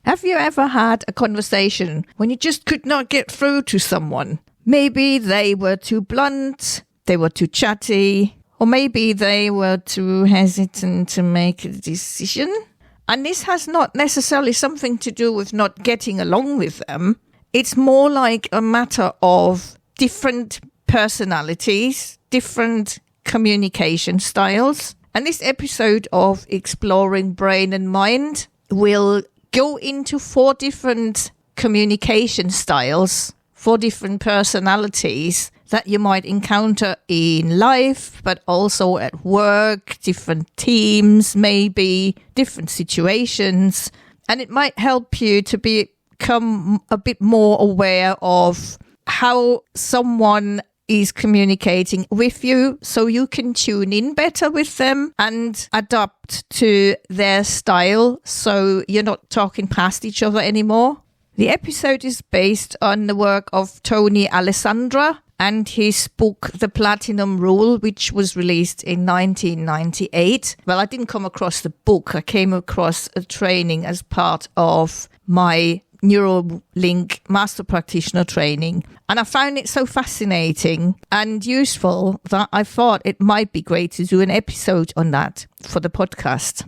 Have you ever had a conversation when you just could not get through to someone? Maybe they were too blunt, they were too chatty, or maybe they were too hesitant to make a decision. And this has not necessarily something to do with not getting along with them. It's more like a matter of different personalities, different communication styles. And this episode of Exploring Brain and Mind will go into 4 different communication styles, 4 different personalities that you might encounter in life, but also at work, different teams, maybe different situations. And it might help you to become a bit more aware of how someone is communicating with you, so you can tune in better with them and adapt to their style, so you're not talking past each other anymore. The episode is based on the work of Tony Alessandra and his book, The Platinum Rule, which was released in 1998. Well, I didn't come across the book. I came across a training as part of my Neuralink Master Practitioner training. And I found it so fascinating and useful that I thought it might be great to do an episode on that for the podcast.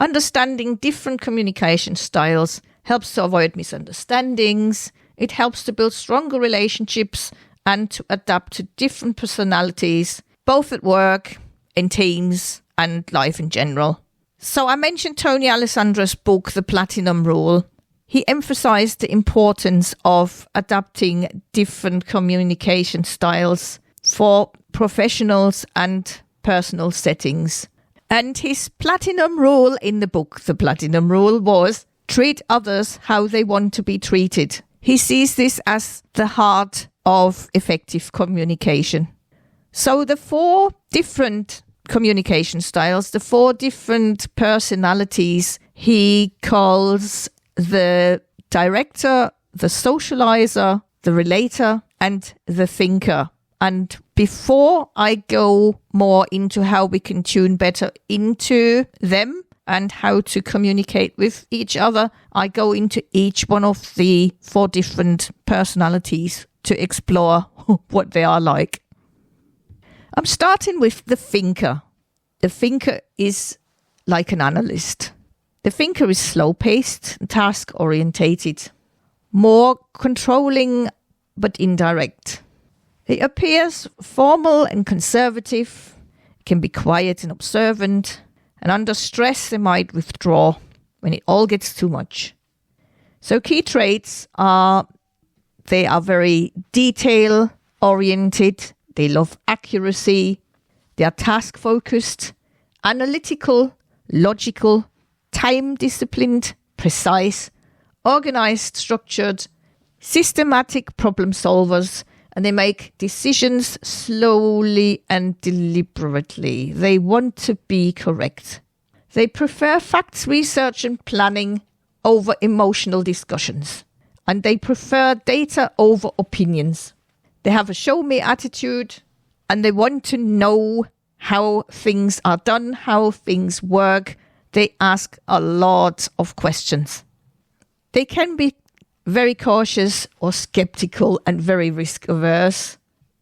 Understanding different communication styles helps to avoid misunderstandings. It helps to build stronger relationships and to adapt to different personalities, both at work, in teams, and life in general. So I mentioned Tony Alessandra's book, The Platinum Rule. He emphasized the importance of adapting different communication styles for professionals and personal settings. And his platinum rule in the book, The Platinum Rule, was treat others how they want to be treated. He sees this as the heart of effective communication. So the 4 different communication styles, the 4 different personalities, he calls the director, the socializer, the relator, and the thinker. And before I go more into how we can tune better into them and how to communicate with each other, I go into each one of the 4 different personalities to explore what they are like. I'm starting with the thinker. The thinker is like an analyst. The thinker is slow-paced, task-orientated, more controlling but indirect. It appears formal and conservative, can be quiet and observant, and under stress they might withdraw when it all gets too much. So key traits are they are very detail-oriented, they love accuracy, they are task-focused, analytical, logical, time-disciplined, precise, organized, structured, systematic problem solvers, and they make decisions slowly and deliberately. They want to be correct. They prefer facts, research, and planning over emotional discussions. And they prefer data over opinions. They have a show-me attitude, and they want to know how things are done, how things work. They ask a lot of questions. They can be very cautious or skeptical and very risk averse.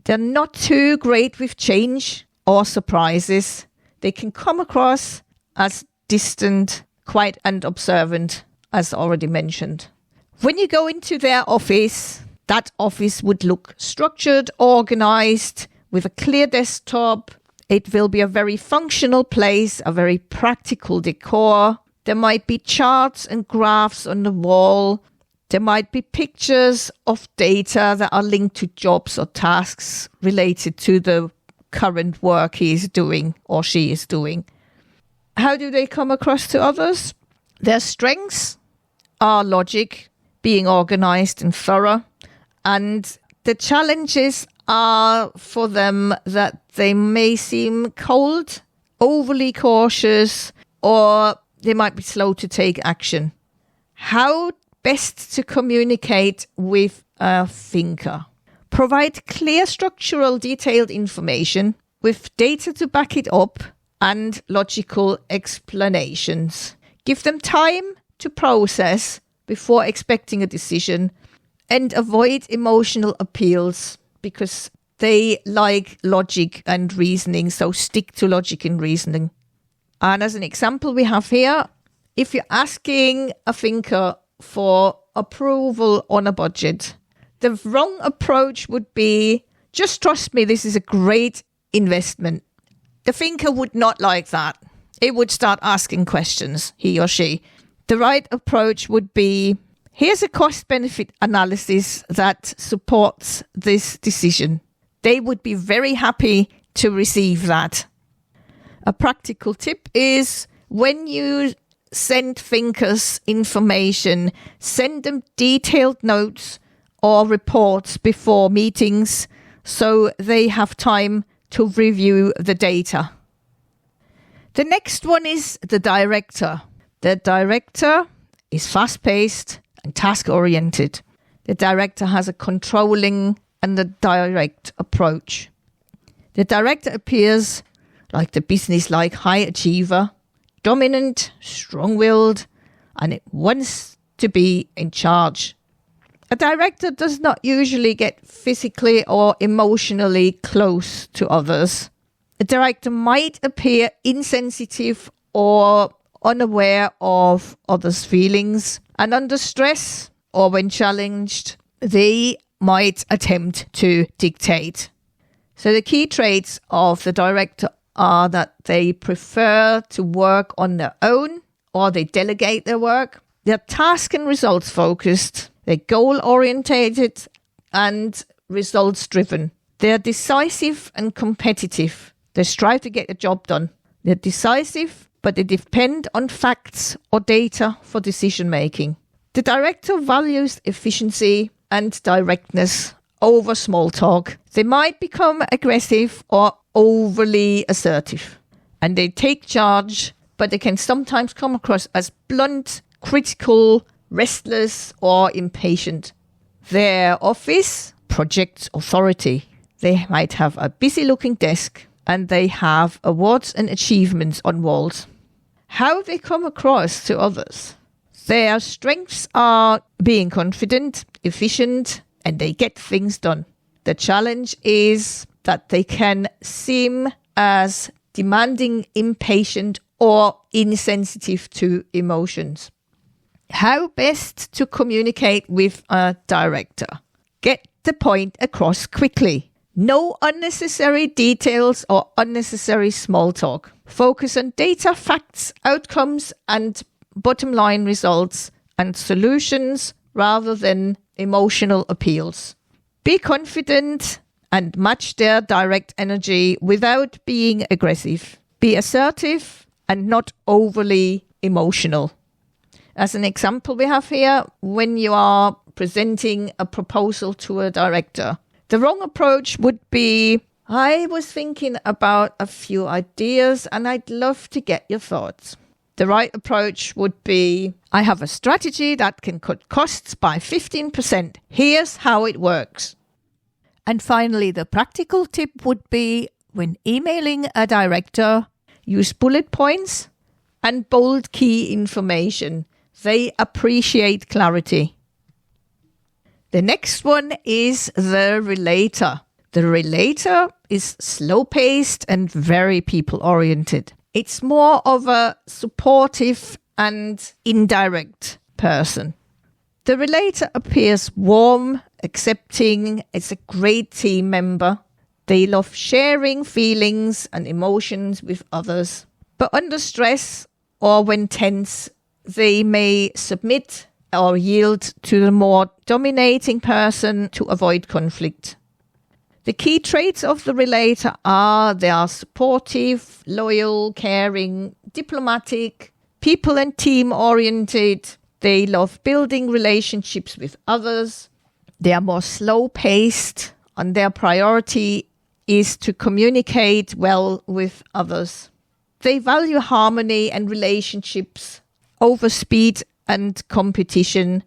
They're not too great with change or surprises. They can come across as distant, quiet and observant, as already mentioned. When you go into their office, that office would look structured, organized, with a clear desktop. It will be a very functional place, a very practical decor. There might be charts and graphs on the wall. There might be pictures of data that are linked to jobs or tasks related to the current work he is doing or she is doing. How do they come across to others? Their strengths are logic, being organized and thorough. And the challenges are for them that they may seem cold, overly cautious, or they might be slow to take action. How best to communicate with a thinker? Provide clear, structural, detailed information with data to back it up and logical explanations. Give them time to process before expecting a decision, and avoid emotional appeals because they like logic and reasoning, so stick to logic and reasoning. And as an example we have here, if you're asking a thinker for approval on a budget, the wrong approach would be, just trust me, this is a great investment. The thinker would not like that. It would start asking questions, he or she. The right approach would be, here's a cost-benefit analysis that supports this decision. They would be very happy to receive that. A practical tip is, when you send thinkers information, send them detailed notes or reports before meetings so they have time to review the data. The next one is the director. The director is fast-paced and task-oriented. The director has a controlling and a direct approach. The director appears like the business-like high achiever, dominant, strong-willed, and it wants to be in charge. A director does not usually get physically or emotionally close to others. A director might appear insensitive or unaware of others' feelings, and under stress or when challenged, they might attempt to dictate. So the key traits of the director are that they prefer to work on their own or they delegate their work. They're task and results focused. They're goal orientated and results driven. They're decisive and competitive. They strive to get the job done. They're decisive, but they depend on facts or data for decision making. The director values efficiency and directness over small talk. They might become aggressive or overly assertive, and they take charge, but they can sometimes come across as blunt, critical, restless, or impatient. Their office projects authority. They might have a busy-looking desk, and they have awards and achievements on walls. How they come across to others. Their strengths are being confident, efficient, and they get things done. The challenge is that they can seem as demanding, impatient, or insensitive to emotions. How best to communicate with a director? Get the point across quickly. No unnecessary details or unnecessary small talk. Focus on data, facts, outcomes, and bottom line results and solutions rather than emotional appeals. Be confident and match their direct energy without being aggressive. Be assertive and not overly emotional. As an example we have here, when you are presenting a proposal to a director, the wrong approach would be, I was thinking about a few ideas and I'd love to get your thoughts. The right approach would be, I have a strategy that can cut costs by 15%. Here's how it works. And finally, the practical tip would be, when emailing a director, use bullet points and bold key information. They appreciate clarity. The next one is the relator. The relator is slow-paced and very people-oriented. It's more of a supportive and indirect person. The relator appears warm, accepting. It's a great team member. They love sharing feelings and emotions with others. But under stress or when tense, they may submit or yield to the more dominating person to avoid conflict. The key traits of the relator are they are supportive, loyal, caring, diplomatic, people and team oriented. They love building relationships with others. They are more slow paced and their priority is to communicate well with others. They value harmony and relationships over speed and competition,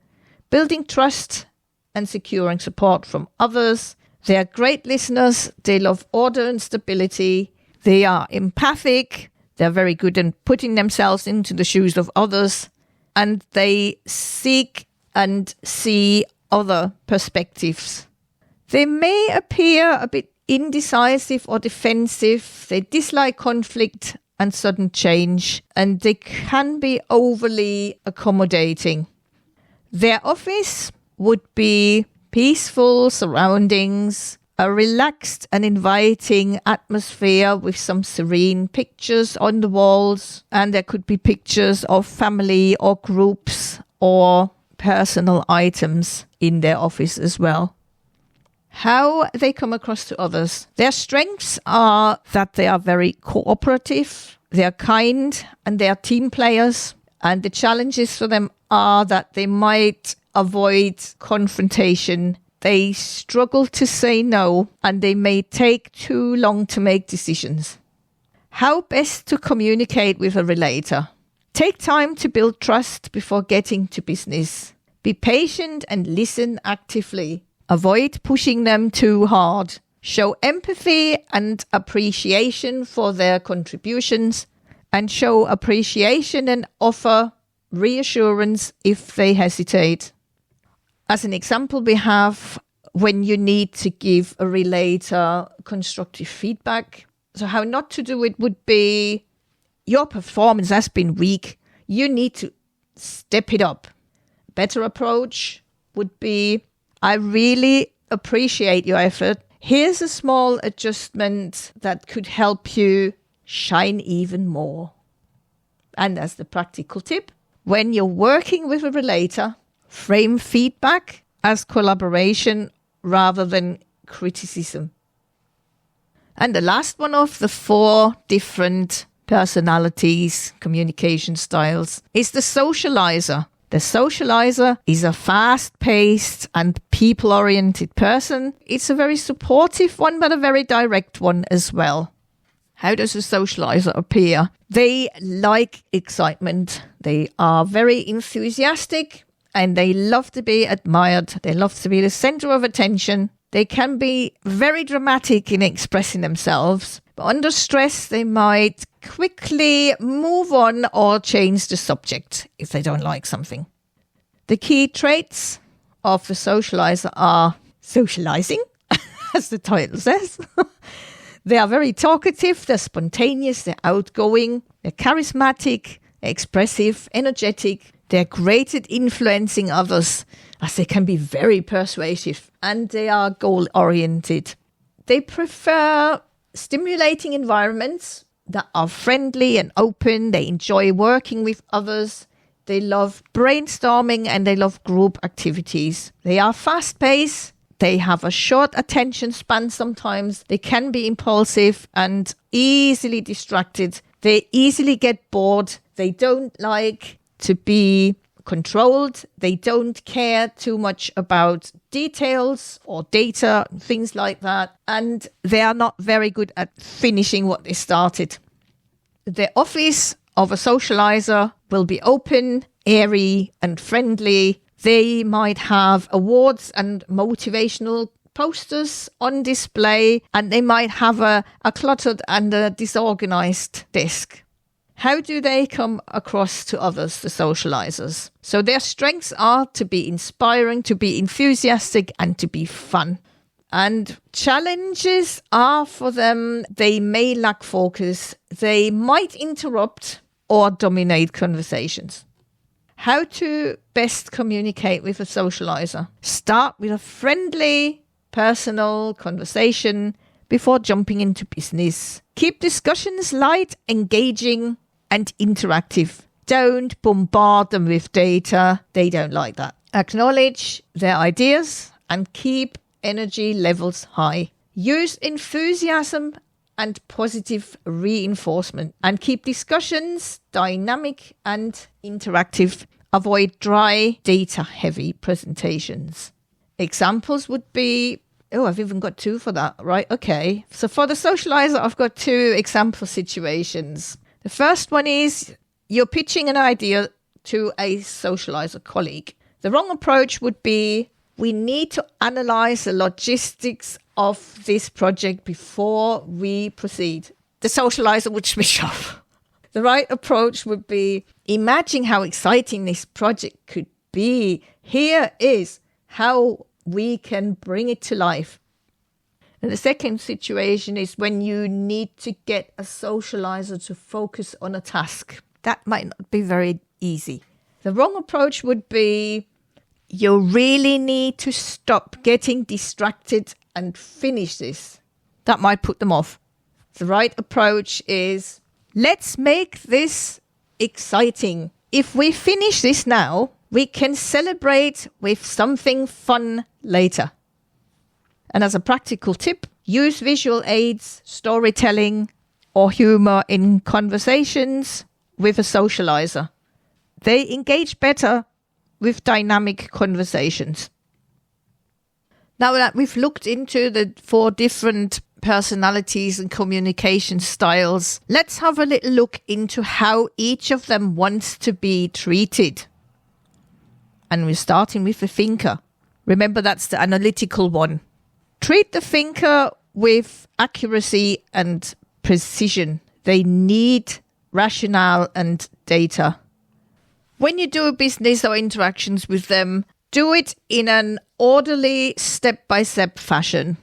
building trust and securing support from others. They are great listeners. They love order and stability. They are empathic. They're very good in putting themselves into the shoes of others. and they seek and see other perspectives. They may appear a bit indecisive or defensive. They dislike conflict and sudden change, and they can be overly accommodating. Their office would be peaceful surroundings, a relaxed and inviting atmosphere with some serene pictures on the walls, and there could be pictures of family or groups or personal items in their office as well. How they come across to others. Their strengths are that they are very cooperative, they are kind, and they are team players. And the challenges for them are that they might avoid confrontation. They struggle to say no, and they may take too long to make decisions. How best to communicate with a relator? Take time to build trust before getting to business. Be patient and listen actively. Avoid pushing them too hard. Show empathy and appreciation for their contributions, and show appreciation and offer reassurance if they hesitate. As an example, we have when you need to give a relator constructive feedback. So how not to do it would be, your performance has been weak. You need to step it up. Better approach would be, I really appreciate your effort. Here's a small adjustment that could help you shine even more. And as the practical tip, when you're working with a relator, frame feedback as collaboration rather than criticism. And the last one of the 4 different personalities, communication styles, is the socializer. The socializer is a fast-paced and people-oriented person. It's a very supportive one, but a very direct one as well. How does a socializer appear? They like excitement. They are very enthusiastic, and they love to be admired. They love to be the center of attention. They can be very dramatic in expressing themselves, but under stress, they might quickly move on or change the subject if they don't like something. The key traits of the socializer are socializing, as the title says. They are very talkative, they're spontaneous, they're outgoing, they're charismatic, expressive, energetic. They're great at influencing others, as they can be very persuasive, and they are goal-oriented. They prefer stimulating environments that are friendly and open. They enjoy working with others. They love brainstorming, and they love group activities. They are fast-paced. They have a short attention span sometimes. They can be impulsive and easily distracted. They easily get bored. They don't like to be controlled. They don't care too much about details or data, things like that. And they are not very good at finishing what they started. The office of a socializer will be open, airy, and friendly. They might have awards and motivational posters on display, and they might have a cluttered and a disorganized desk. How do they come across to others, the socializers? So their strengths are to be inspiring, to be enthusiastic, and to be fun. And challenges are for them, they may lack focus, they might interrupt or dominate conversations. How to best communicate with a socializer? Start with a friendly, personal conversation before jumping into business. Keep discussions light, engaging, and interactive. Don't bombard them with data. They don't like that. Acknowledge their ideas and keep energy levels high. Use enthusiasm and positive reinforcement, and keep discussions dynamic and interactive. Avoid dry, data-heavy presentations. Examples would be, I've even got 2 for that, right? Okay. So for the socializer, I've got 2 example situations. The first one is you're pitching an idea to a socializer colleague. The wrong approach would be, we need to analyze the logistics of this project before we proceed. The socializer would switch off. The right approach would be, Imagine how exciting this project could be. Here is how we can bring it to life. And the second situation is when you need to get a socializer to focus on a task. That might not be very easy. The wrong approach would be you really need to stop getting distracted and finish this. That might put them off. The right approach is let's make this exciting. If we finish this now, we can celebrate with something fun later. And as a practical tip, use visual aids, storytelling, or humor in conversations with a socializer. They engage better with dynamic conversations. Now that we've looked into the 4 different personalities and communication styles, let's have a little look into how each of them wants to be treated. And we're starting with the thinker. Remember, that's the analytical one. Treat the thinker with accuracy and precision. They need rationale and data. When you do a business or interactions with them, do it in an orderly, step-by-step fashion.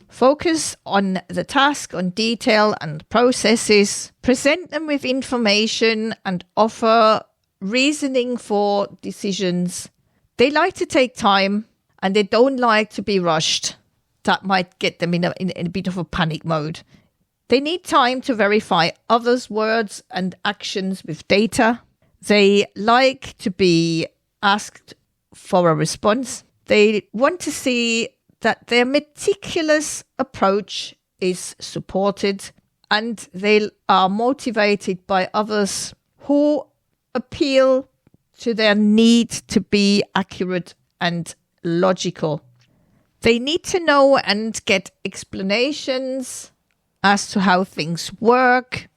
Focus on the task, on detail and processes. Present them with information and offer reasoning for decisions. They like to take time and they don't like to be rushed. That might get them in a bit of a panic mode. They need time to verify others' words and actions with data. They like to be asked for a response. They want to see that their meticulous approach is supported, and they are motivated by others who appeal to their need to be accurate and logical. They need to know and get explanations as to how things work,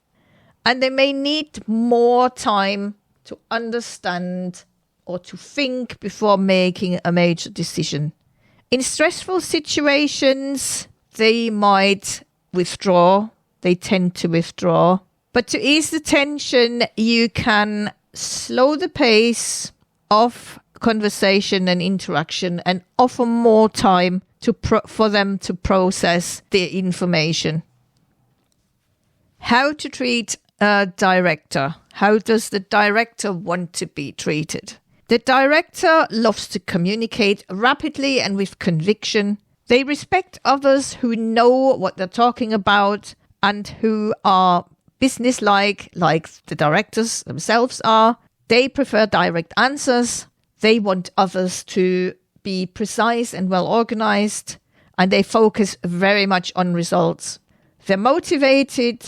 and they may need more time to understand or to think before making a major decision. In stressful situations, they might withdraw. They tend to withdraw. But to ease the tension, you can slow the pace of conversation and interaction and offer more time for them to process the information. How to treat a director. How does the director want to be treated? The director loves to communicate rapidly and with conviction. They respect others who know what they're talking about and who are businesslike, like the directors themselves are. They prefer direct answers. They want others to be precise and well organized, and they focus very much on results. They're motivated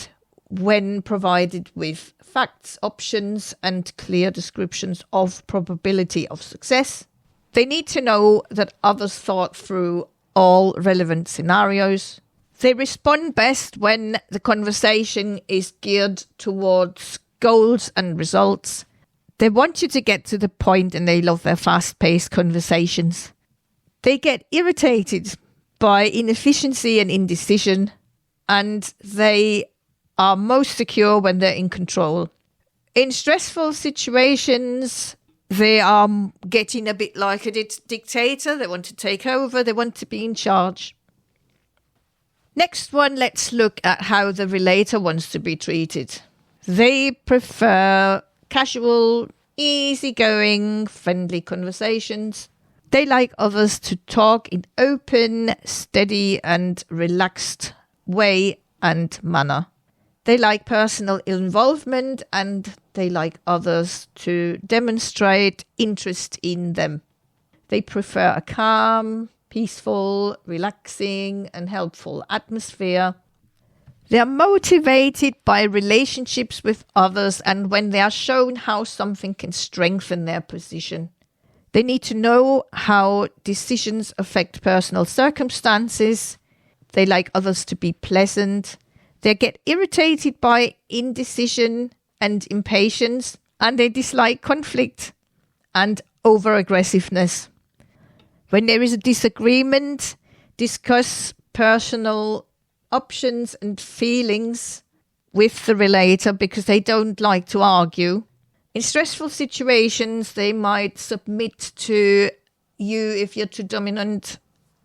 when provided with facts, options, and clear descriptions of probability of success. They need to know that others thought through all relevant scenarios. They respond best when the conversation is geared towards goals and results. They want you to get to the point, and they love their fast-paced conversations. They get irritated by inefficiency and indecision, and they are most secure when they're in control. In stressful situations, they are getting a bit like a dictator. They want to take over. They want to be in charge. Next one, let's look at how the relator wants to be treated. They prefer casual, easygoing, friendly conversations. They like others to talk in open, steady, and relaxed way and manner. They like personal involvement, and they like others to demonstrate interest in them. They prefer a calm, peaceful, relaxing, and helpful atmosphere. They are motivated by relationships with others and when they are shown how something can strengthen their position. They need to know how decisions affect personal circumstances. They like others to be pleasant. They get irritated by indecision and impatience, and they dislike conflict and over-aggressiveness. When there is a disagreement, discuss personal options and feelings with the relator because they don't like to argue. In stressful situations, they might submit to you if you're too dominant,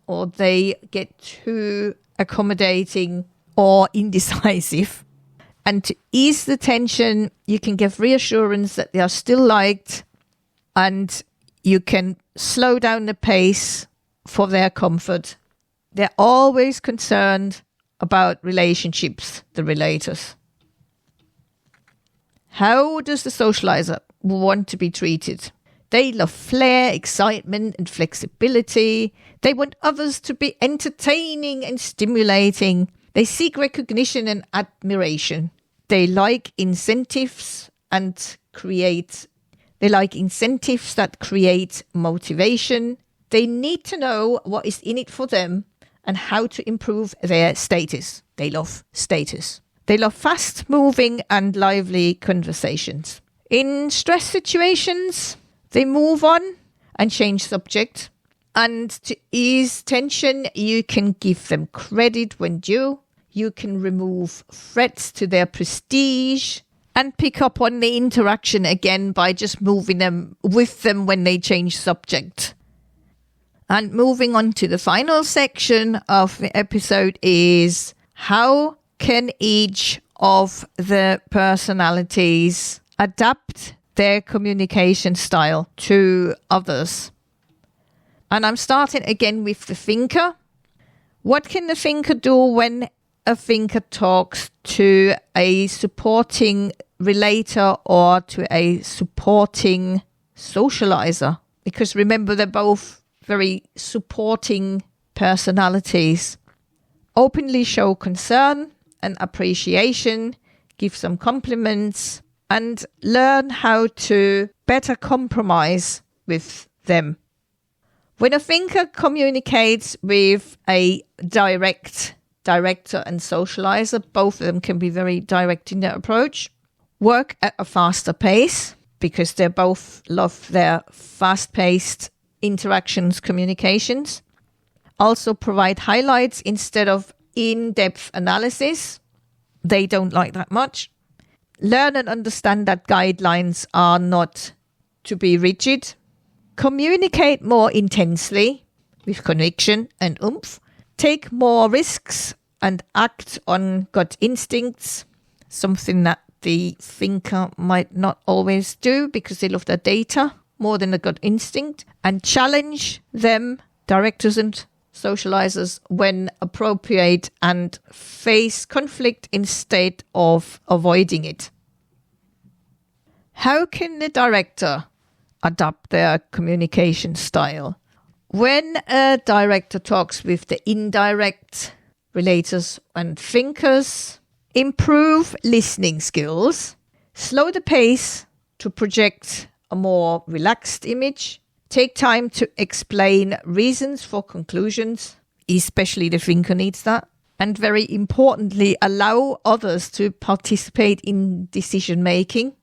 or they get too accommodating or indecisive. And to ease the tension, you can give reassurance that they are still liked, and you can slow down the pace for their comfort. They're always concerned about relationships, the relators. How does the socializer want to be treated? They love flair, excitement, and flexibility. They want others to be entertaining and stimulating. They seek recognition and admiration. They like incentives that create motivation. They need to know what is in it for them and how to improve their status. They love status. They love fast-moving and lively conversations. In stress situations, they move on and change subject. And to ease tension, you can give them credit when due. You can remove threats to their prestige and pick up on the interaction again by just moving them with them when they change subject. And moving on to the final section of the episode is how can each of the personalities adapt their communication style to others? And I'm starting again with the thinker. What can the thinker do when a thinker talks to a supporting relator or to a supporting socializer? Because remember, they're both very supporting personalities. Openly show concern and appreciation, give some compliments, and learn how to better compromise with them. When a thinker communicates with a director and socializer, both of them can be very direct in their approach. Work at a faster pace, because they both love their fast-paced interactions, communications. Also provide highlights instead of in-depth analysis. They don't like that much. Learn and understand that guidelines are not to be rigid. Communicate more intensely with conviction and oomph. Take more risks and act on gut instincts, something that the thinker might not always do because they love their data more than the gut instinct. And challenge them, directors and socializers, when appropriate, and face conflict instead of avoiding it. How can the director adapt their communication style? When a director talks with the indirect relators and thinkers, improve listening skills, slow the pace to project a more relaxed image, take time to explain reasons for conclusions, especially the thinker needs that, and very importantly, allow others to participate in decision making.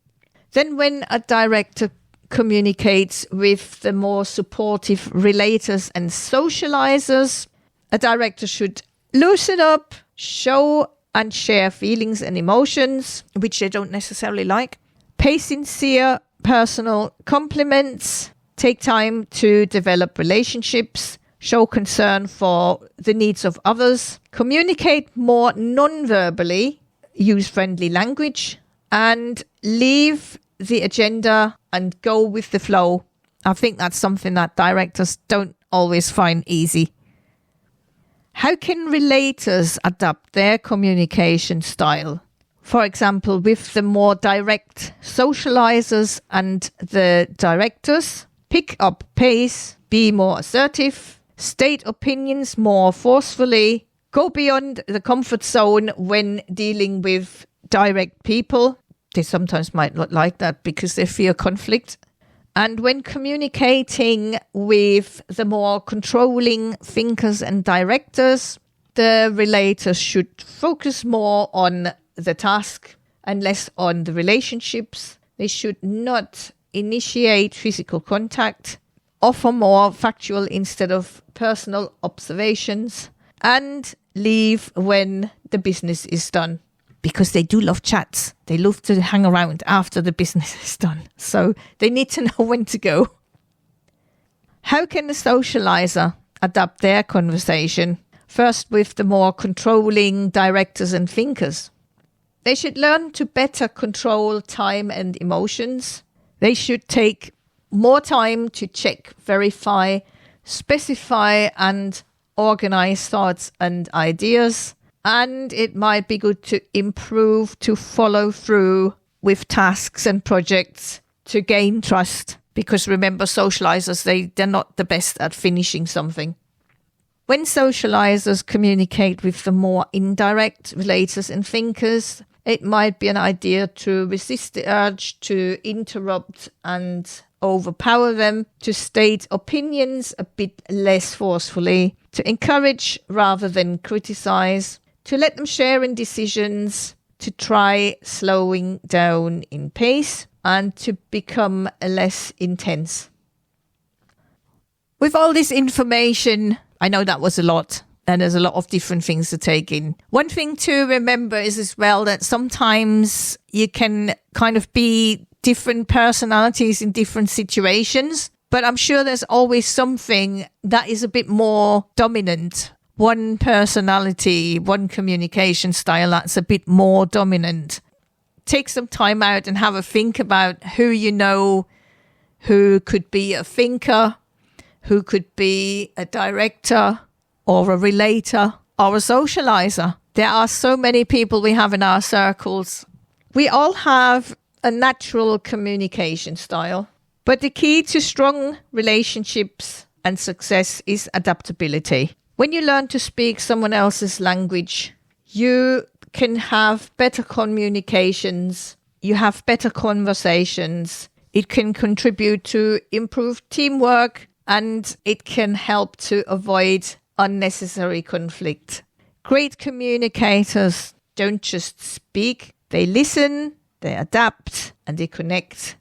Then when a director communicates with the more supportive relators and socializers, a director should loosen up, show and share feelings and emotions, which they don't necessarily like, pay sincere personal compliments, take time to develop relationships, show concern for the needs of others, communicate more non-verbally, use friendly language, and leave the agenda and go with the flow. I think that's something that directors don't always find easy. How can relators adapt their communication style? For example, with the more direct socializers and the directors, pick up pace, be more assertive, state opinions more forcefully, go beyond the comfort zone when dealing with direct people. They sometimes might not like that because they fear conflict. And when communicating with the more controlling thinkers and directors, the relators should focus more on the task and less on the relationships. They should not initiate physical contact, offer more factual instead of personal observations, and leave when the business is done. because they do love chats. They love to hang around after the business is done. So they need to know when to go. How can the socializer adapt their conversation? First, with the more controlling directors and thinkers. They should learn to better control time and emotions. They should take more time to check, verify, specify and organize thoughts and ideas. And it might be good to improve, to follow through with tasks and projects to gain trust. Because remember, socializers, they're not the best at finishing something. When socializers communicate with the more indirect relators and thinkers, it might be an idea to resist the urge to interrupt and overpower them, to state opinions a bit less forcefully, to encourage rather than criticize, to let them share in decisions, to try slowing down in pace, and to become less intense. With all this information, I know that was a lot, and there's a lot of different things to take in. One thing to remember is as well that sometimes you can kind of be different personalities in different situations, but I'm sure there's always something that is a bit more dominant. One personality, one communication style that's a bit more dominant. Take some time out and have a think about who you know, who could be a thinker, who could be a director or a relator or a socializer. There are so many people we have in our circles. We all have a natural communication style, but the key to strong relationships and success is adaptability. When you learn to speak someone else's language, you can have better communications, you have better conversations, it can contribute to improved teamwork, and it can help to avoid unnecessary conflict. Great communicators don't just speak, they listen, they adapt, and they connect.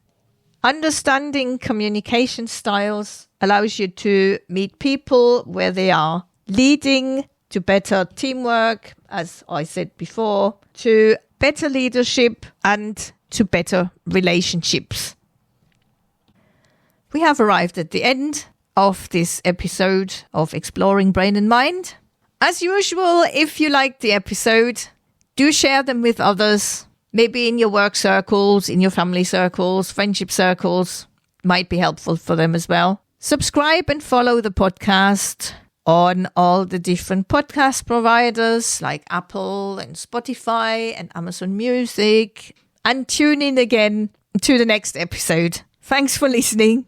Understanding communication styles allows you to meet people where they are, leading to better teamwork, as I said before, to better leadership and to better relationships. We have arrived at the end of this episode of Exploring Brain and Mind. As usual, if you liked the episode, do share them with others. Maybe in your work circles, in your family circles, friendship circles. Might be helpful for them as well. Subscribe and follow the podcast on all the different podcast providers like Apple and Spotify and Amazon Music. And tune in again to the next episode. Thanks for listening.